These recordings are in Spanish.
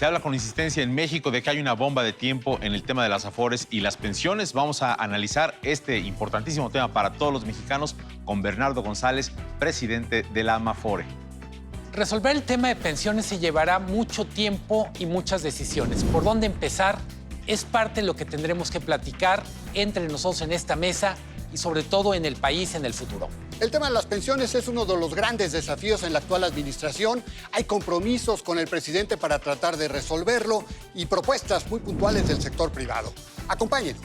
Se habla con insistencia en México de que hay una bomba de tiempo en el tema de las afores y las pensiones. Vamos a analizar este importantísimo tema para todos los mexicanos con Bernardo González, presidente de la AMAFORE. Resolver el tema de pensiones se llevará mucho tiempo y muchas decisiones. ¿Por dónde empezar? Es parte de lo que tendremos que platicar entre nosotros en esta mesa y sobre todo en el país en el futuro. El tema de las pensiones es uno de los grandes desafíos en la actual administración. Hay compromisos con el presidente para tratar de resolverlo y propuestas muy puntuales del sector privado. Acompáñenos.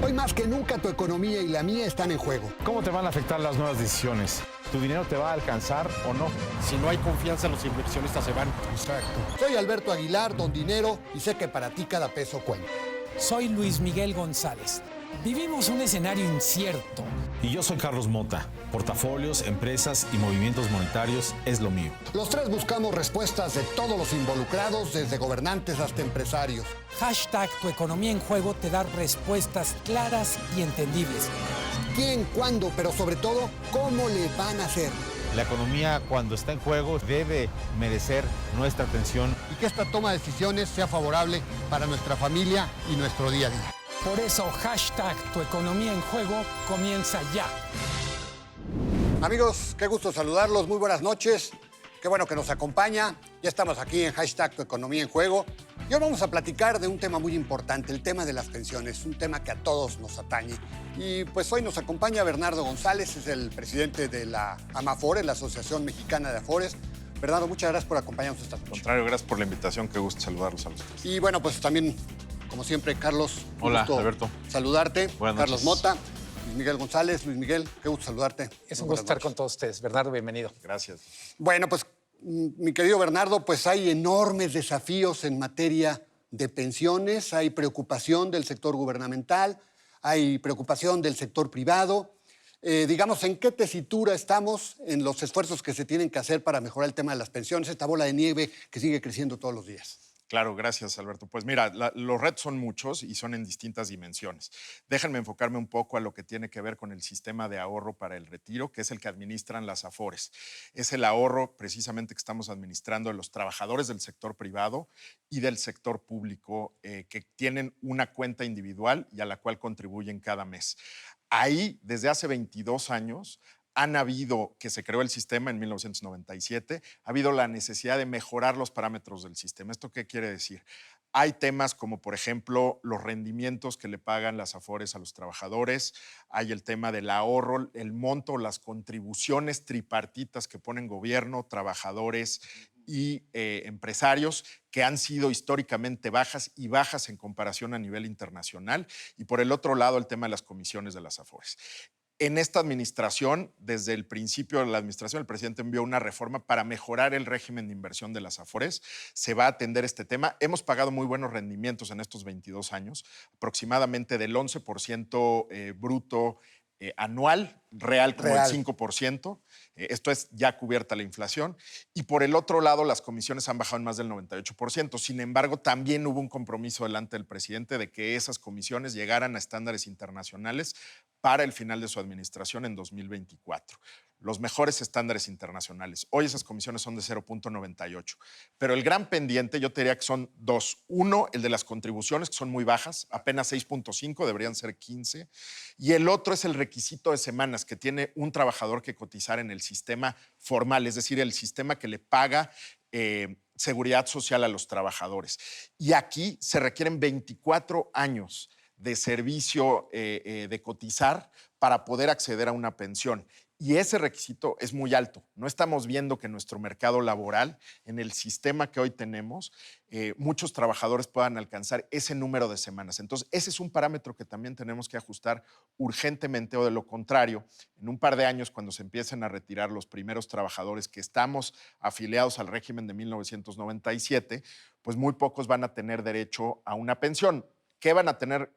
Hoy más que nunca tu economía y la mía están en juego. ¿Cómo te van a afectar las nuevas decisiones? ¿Tu dinero te va a alcanzar o no? Si no hay confianza, los inversionistas se van. Exacto. Soy Alberto Aguilar, don Dinero, y sé que para ti cada peso cuenta. Soy Luis Miguel González. Vivimos un escenario incierto. Y yo soy Carlos Mota. Portafolios, empresas y movimientos monetarios es lo mío. Los tres buscamos respuestas de todos los involucrados, desde gobernantes hasta empresarios. Hashtag Tu Economía en Juego te da respuestas claras y entendibles. ¿Quién, cuándo, pero sobre todo, cómo le van a hacer? La economía, cuando está en juego, debe merecer nuestra atención. Y que esta toma de decisiones sea favorable para nuestra familia y nuestro día a día. Por eso, hashtag Tu Economía en Juego comienza ya. Amigos, qué gusto saludarlos, muy buenas noches. Qué bueno que nos acompaña. Ya estamos aquí en hashtag Tu Economía en Juego. Y hoy vamos a platicar de un tema muy importante, el tema de las pensiones, un tema que a todos nos atañe. Y pues hoy nos acompaña Bernardo González, es el presidente de la AMAFORE, la Asociación Mexicana de Afores. Bernardo, muchas gracias por acompañarnos esta noche. Al contrario, gracias por la invitación, qué gusto saludarlos a los tres. Y bueno, pues también, como siempre, Carlos. Hola, gusto Alberto. Saludarte. Buenas Carlos noches. Mota, Luis Miguel González. Luis Miguel, qué gusto saludarte. Es un gusto estar con todos ustedes. Bernardo, bienvenido. Gracias. Bueno, pues, mi querido Bernardo, pues hay enormes desafíos en materia de pensiones, hay preocupación del sector gubernamental, hay preocupación del sector privado. Digamos, ¿en qué tesitura estamos en los esfuerzos que se tienen que hacer para mejorar el tema de las pensiones, esta bola de nieve que sigue creciendo todos los días? Claro, gracias, Alberto. Pues mira, los retos son muchos y son en distintas dimensiones. Déjenme enfocarme un poco a lo que tiene que ver con el sistema de ahorro para el retiro, que es el que administran las AFORES. Es el ahorro precisamente que estamos administrando de los trabajadores del sector privado y del sector público que tienen una cuenta individual y a la cual contribuyen cada mes. Ahí, desde hace 22 años, que se creó el sistema en 1997, ha habido la necesidad de mejorar los parámetros del sistema. ¿Esto qué quiere decir? Hay temas como, por ejemplo, los rendimientos que le pagan las AFORES a los trabajadores, hay el tema del ahorro, el monto, las contribuciones tripartitas que ponen gobierno, trabajadores y empresarios, que han sido históricamente bajas y bajas en comparación a nivel internacional. Y por el otro lado, el tema de las comisiones de las AFORES. En esta administración, desde el principio de la administración, el presidente envió una reforma para mejorar el régimen de inversión de las AFORES. Se va a atender este tema. Hemos pagado muy buenos rendimientos en estos 22 años, aproximadamente del 11% bruto anual, real como el 5%. Esto es ya cubierta la inflación. Y por el otro lado, las comisiones han bajado en más del 98%. Sin embargo, también hubo un compromiso delante del presidente de que esas comisiones llegaran a estándares internacionales para el final de su administración en 2024. Los mejores estándares internacionales. Hoy esas comisiones son de 0.98. Pero el gran pendiente, yo te diría que son dos. Uno, el de las contribuciones, que son muy bajas, apenas 6.5, deberían ser 15. Y el otro es el requisito de semanas que tiene un trabajador que cotizar en el sistema formal, es decir, el sistema que le paga seguridad social a los trabajadores. Y aquí se requieren 24 años de servicio de cotizar para poder acceder a una pensión. Y ese requisito es muy alto. No estamos viendo que en nuestro mercado laboral, en el sistema que hoy tenemos, muchos trabajadores puedan alcanzar ese número de semanas. Entonces, ese es un parámetro que también tenemos que ajustar urgentemente, o de lo contrario, en un par de años, cuando se empiecen a retirar los primeros trabajadores que estamos afiliados al régimen de 1997, pues muy pocos van a tener derecho a una pensión. ¿Qué van a tener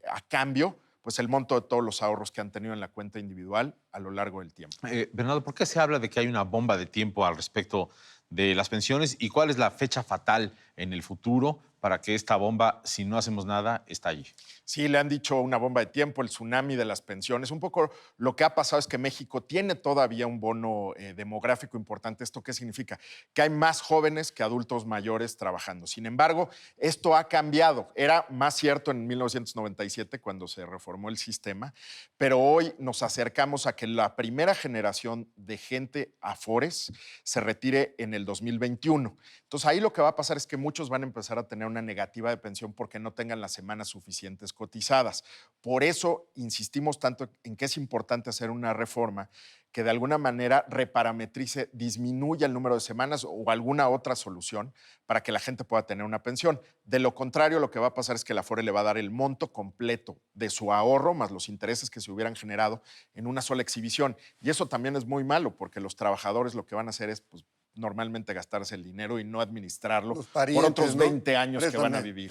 a cambio? Pues el monto de todos los ahorros que han tenido en la cuenta individual a lo largo del tiempo. Bernardo, ¿por qué se habla de que hay una bomba de tiempo al respecto de las pensiones y cuál es la fecha fatal en el futuro para que esta bomba, si no hacemos nada, estalle? Sí, le han dicho una bomba de tiempo, el tsunami de las pensiones. Un poco lo que ha pasado es que México tiene todavía un bono demográfico importante. ¿Esto qué significa? Que hay más jóvenes que adultos mayores trabajando. Sin embargo, esto ha cambiado. Era más cierto en 1997 cuando se reformó el sistema, pero hoy nos acercamos a que la primera generación de gente afores se retire en el 2021. Entonces ahí lo que va a pasar es que muchos van a empezar a tener una negativa de pensión porque no tengan las semanas suficientes cotizadas. Por eso insistimos tanto en que es importante hacer una reforma que de alguna manera reparametrice, disminuya el número de semanas o alguna otra solución para que la gente pueda tener una pensión. De lo contrario, lo que va a pasar es que la Afore le va a dar el monto completo de su ahorro más los intereses que se hubieran generado en una sola exhibición. Y eso también es muy malo porque los trabajadores lo que van a hacer es pues, normalmente gastarse el dinero y no administrarlo Los parientes, por otros ¿no? 20 años que van a vivir.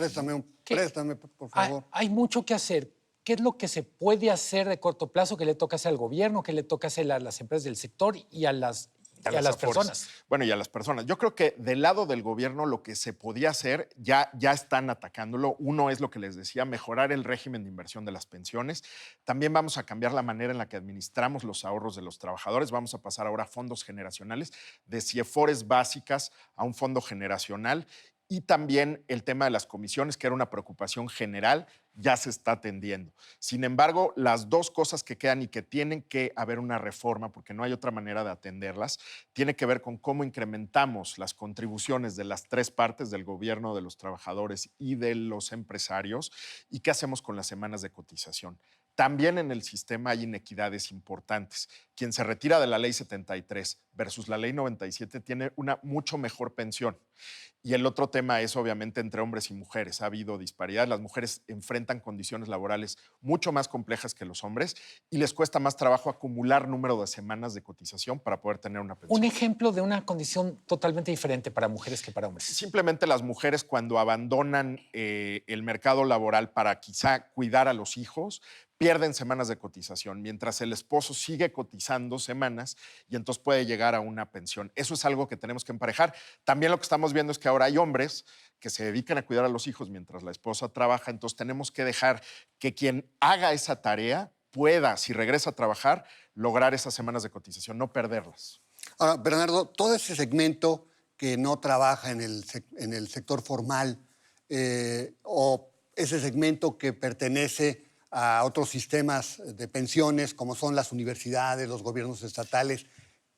¿Qué? Préstame, por Hay, favor. hay mucho que hacer. ¿Qué es lo que se puede hacer de corto plazo que le toca hacer al gobierno, que le toca hacer a las empresas del sector y a las Afores. personas? Bueno, y a las personas. Yo creo que del lado del gobierno lo que se podía hacer, ya están atacándolo. Uno es lo que les decía, mejorar el régimen de inversión de las pensiones. También vamos a cambiar la manera en la que administramos los ahorros de los trabajadores. Vamos a pasar ahora a fondos generacionales, de CIEFORES básicas a un fondo generacional. Y también el tema de las comisiones, que era una preocupación general, ya se está atendiendo. Sin embargo, las dos cosas que quedan y que tienen que haber una reforma, porque no hay otra manera de atenderlas, tiene que ver con cómo incrementamos las contribuciones de las tres partes, del gobierno, de los trabajadores y de los empresarios, y qué hacemos con las semanas de cotización. También en el sistema hay inequidades importantes. Quien se retira de la ley 73 versus la ley 97 tiene una mucho mejor pensión. Y el otro tema es obviamente entre hombres y mujeres. Ha habido disparidad. Las mujeres enfrentan condiciones laborales mucho más complejas que los hombres y les cuesta más trabajo acumular número de semanas de cotización para poder tener una pensión. Un ejemplo de una condición totalmente diferente para mujeres que para hombres. Simplemente las mujeres cuando abandonan el mercado laboral para quizá cuidar a los hijos, pierden semanas de cotización, mientras el esposo sigue cotizando semanas y entonces puede llegar a una pensión. Eso es algo que tenemos que emparejar. También lo que estamos viendo es que ahora hay hombres que se dedican a cuidar a los hijos mientras la esposa trabaja, entonces tenemos que dejar que quien haga esa tarea pueda, si regresa a trabajar, lograr esas semanas de cotización, no perderlas. Ahora, Bernardo, todo ese segmento que no trabaja en el sector formal o ese segmento que pertenece a otros sistemas de pensiones, como son las universidades, los gobiernos estatales,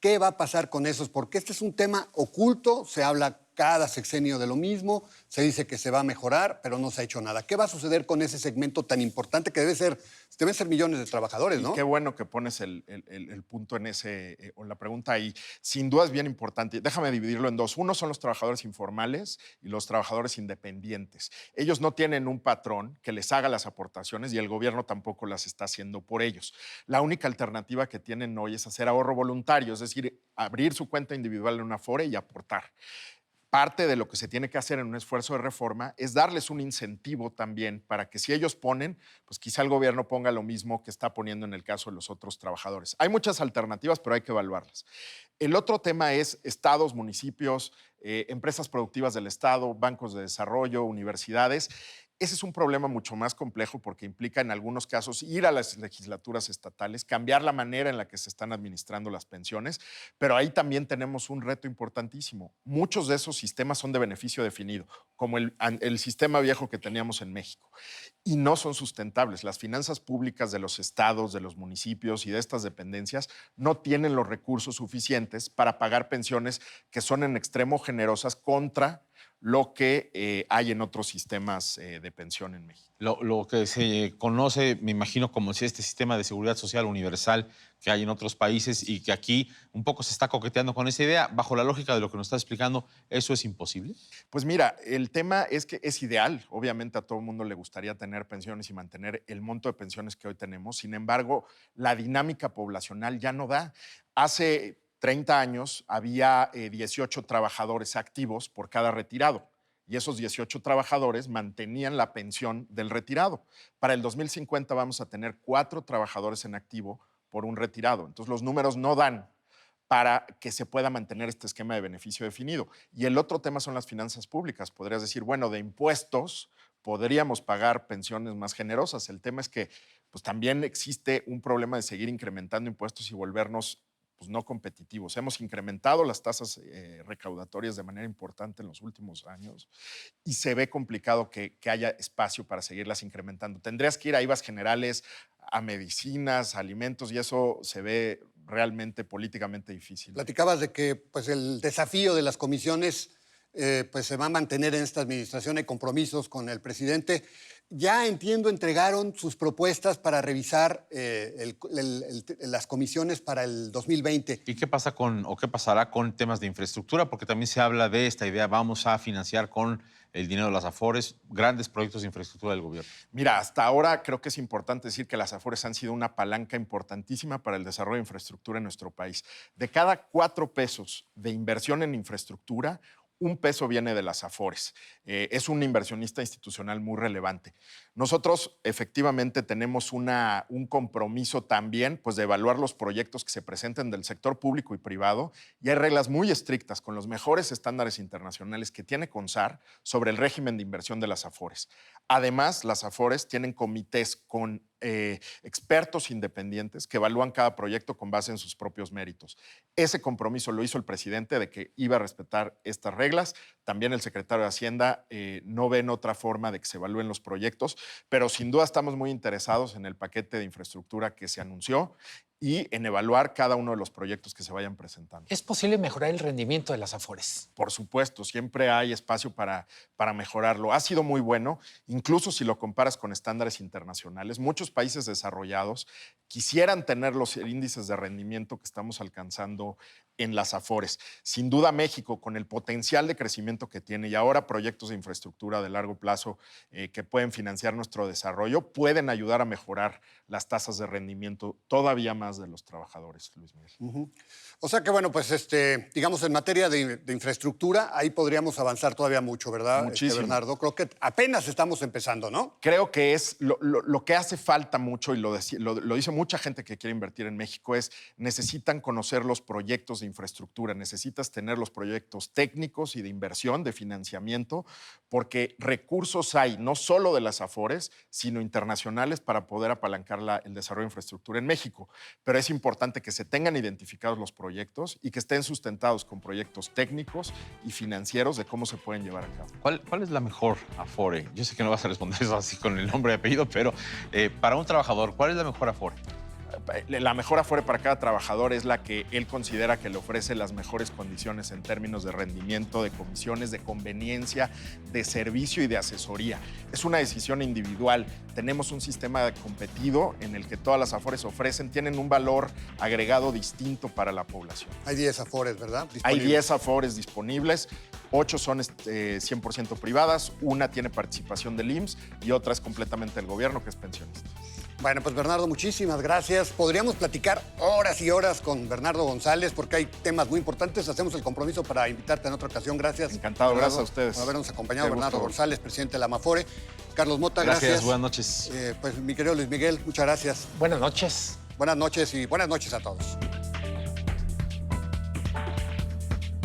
¿qué va a pasar con esos? Porque este es un tema oculto, se habla cada sexenio de lo mismo, se dice que se va a mejorar, pero no se ha hecho nada. ¿Qué va a suceder con ese segmento tan importante que deben ser millones de trabajadores, ¿no? Qué bueno que pones el punto en ese, o la pregunta ahí. Sin duda es bien importante. Déjame dividirlo en dos. Uno son los trabajadores informales y los trabajadores independientes. Ellos no tienen un patrón que les haga las aportaciones y el gobierno tampoco las está haciendo por ellos. La única alternativa que tienen hoy es hacer ahorro voluntario, es decir, abrir su cuenta individual en una Afore y aportar. Parte de lo que se tiene que hacer en un esfuerzo de reforma es darles un incentivo también para que si ellos ponen, pues quizá el gobierno ponga lo mismo que está poniendo en el caso de los otros trabajadores. Hay muchas alternativas, pero hay que evaluarlas. El otro tema es estados, municipios, empresas productivas del estado, bancos de desarrollo, universidades. Ese es un problema mucho más complejo porque implica en algunos casos ir a las legislaturas estatales, cambiar la manera en la que se están administrando las pensiones, pero ahí también tenemos un reto importantísimo. Muchos de esos sistemas son de beneficio definido, como el sistema viejo que teníamos en México, y no son sustentables. Las finanzas públicas de los estados, de los municipios y de estas dependencias no tienen los recursos suficientes para pagar pensiones que son en extremo generosas contra lo que hay en otros sistemas de pensión en México. Lo que se conoce, me imagino, como si este sistema de seguridad social universal que hay en otros países y que aquí un poco se está coqueteando con esa idea, bajo la lógica de lo que nos está explicando, ¿eso es imposible? Pues mira, el tema es que es ideal. Obviamente a todo el mundo le gustaría tener pensiones y mantener el monto de pensiones que hoy tenemos. Sin embargo, la dinámica poblacional ya no da. Hace 30 años había 18 trabajadores activos por cada retirado y esos 18 trabajadores mantenían la pensión del retirado. Para el 2050 vamos a tener 4 trabajadores en activo por un retirado. Entonces los números no dan para que se pueda mantener este esquema de beneficio definido. Y el otro tema son las finanzas públicas. Podrías decir, bueno, de impuestos podríamos pagar pensiones más generosas. El tema es que pues, también existe un problema de seguir incrementando impuestos y volvernos pues, no competitivos. Hemos incrementado las tasas recaudatorias de manera importante en los últimos años y se ve complicado que haya espacio para seguirlas incrementando. Tendrías que ir a IVAs generales, a medicinas, a alimentos, y eso se ve realmente políticamente difícil. Platicabas de que pues, el desafío de las comisiones pues, se va a mantener en esta administración. Hay compromisos con el presidente. Ya entiendo, entregaron sus propuestas para revisar las comisiones para el 2020. ¿Y qué pasa qué pasará con temas de infraestructura? Porque también se habla de esta idea, vamos a financiar con el dinero de las Afores grandes proyectos de infraestructura del gobierno. Mira, hasta ahora creo que es importante decir que las Afores han sido una palanca importantísima para el desarrollo de infraestructura en nuestro país. De cada 4 pesos de inversión en infraestructura, 1 peso viene de las Afores. Es un inversionista institucional muy relevante. Nosotros efectivamente tenemos un compromiso también pues, de evaluar los proyectos que se presenten del sector público y privado, y hay reglas muy estrictas con los mejores estándares internacionales que tiene CONSAR sobre el régimen de inversión de las Afores. Además, las Afores tienen comités con expertos independientes que evalúan cada proyecto con base en sus propios méritos. Ese compromiso lo hizo el presidente de que iba a respetar estas reglas. También el secretario de Hacienda no ven otra forma de que se evalúen los proyectos, pero sin duda estamos muy interesados en el paquete de infraestructura que se anunció y en evaluar cada uno de los proyectos que se vayan presentando. ¿Es posible mejorar el rendimiento de las Afores? Por supuesto, siempre hay espacio para mejorarlo. Ha sido muy bueno, incluso si lo comparas con estándares internacionales. Muchos países desarrollados quisieran tener los índices de rendimiento que estamos alcanzando en las Afores. Sin duda, México, con el potencial de crecimiento que tiene y ahora proyectos de infraestructura de largo plazo que pueden financiar nuestro desarrollo, pueden ayudar a mejorar las tasas de rendimiento todavía más de los trabajadores, Luis Miguel. O sea que, bueno, pues, digamos, en materia de infraestructura, ahí podríamos avanzar todavía mucho, ¿verdad, Muchísimo. Bernardo? Creo que apenas estamos empezando, ¿no? Creo que es lo que hace falta mucho, y lo dice mucha gente que quiere invertir en México, es necesitan conocer los proyectos de infraestructura, necesitas tener los proyectos técnicos y de inversión, de financiamiento, porque recursos hay, no solo de las Afores, sino internacionales para poder apalancar el desarrollo de infraestructura en México. Pero es importante que se tengan identificados los proyectos y que estén sustentados con proyectos técnicos y financieros de cómo se pueden llevar a cabo. ¿Cuál es la mejor Afore? Yo sé que no vas a responder eso así con el nombre y apellido, pero para un trabajador, ¿cuál es la mejor Afore? La mejor Afore para cada trabajador es la que él considera que le ofrece las mejores condiciones en términos de rendimiento, de comisiones, de conveniencia, de servicio y de asesoría. Es una decisión individual. Tenemos un sistema competido en el que todas las Afores tienen un valor agregado distinto para la población. Hay 10 Afores, ¿verdad? Hay 10 Afores disponibles, 8 son 100% privadas, una tiene participación del IMSS y otra es completamente del gobierno, que es pensionista. Bueno, pues Bernardo, muchísimas gracias. Podríamos platicar horas y horas con Bernardo González porque hay temas muy importantes. Hacemos el compromiso para invitarte en otra ocasión. Gracias. Encantado, Bernardo, gracias a ustedes. por habernos acompañado. Qué Bernardo gusto. González, presidente de la Amafore. Carlos Mota, gracias. Buenas noches. Pues mi querido Luis Miguel, muchas gracias. Buenas noches. Buenas noches y buenas noches a todos.